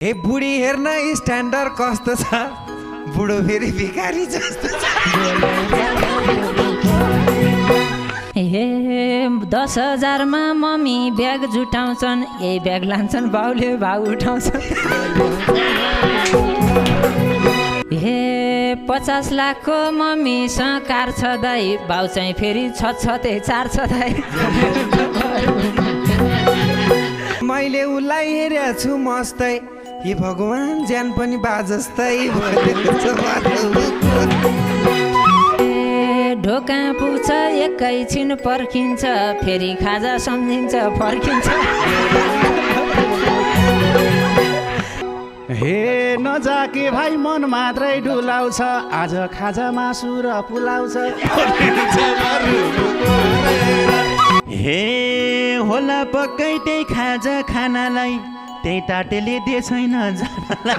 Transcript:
ए बुढी हेर्न स्ट्यान्डर्ड कस्तो छ, बुढो फेरि भिखारी जस्तो छ। हे 10,000मा मम्मी ब्याग जुटाउँछन्, यही ब्याग लान्छन् बाउले भाउ उठाउँछन्। हे 50 लाखको मम्मीसँग कार छ दाइ, बाउ चाहिँ फेरि छछते 4 छ दाइ। मैले उसलाई हेरेको छु मस्तै, हे भगवान् ज्यान पनि बाजस्तै भएको छ। ढोका पुग्छ एकैछिन पर्खिन्छ, फेरि खाजा सम्झिन्छ फर्किन्छ। हे नजाके भाइ मन मात्रै डुलाउँछ, आज खाजा मासु र पुलाउँछ। हे होला पक्कै त्यही खाजा खानालाई, त्यही टाटेले दिए छैन जानलाई।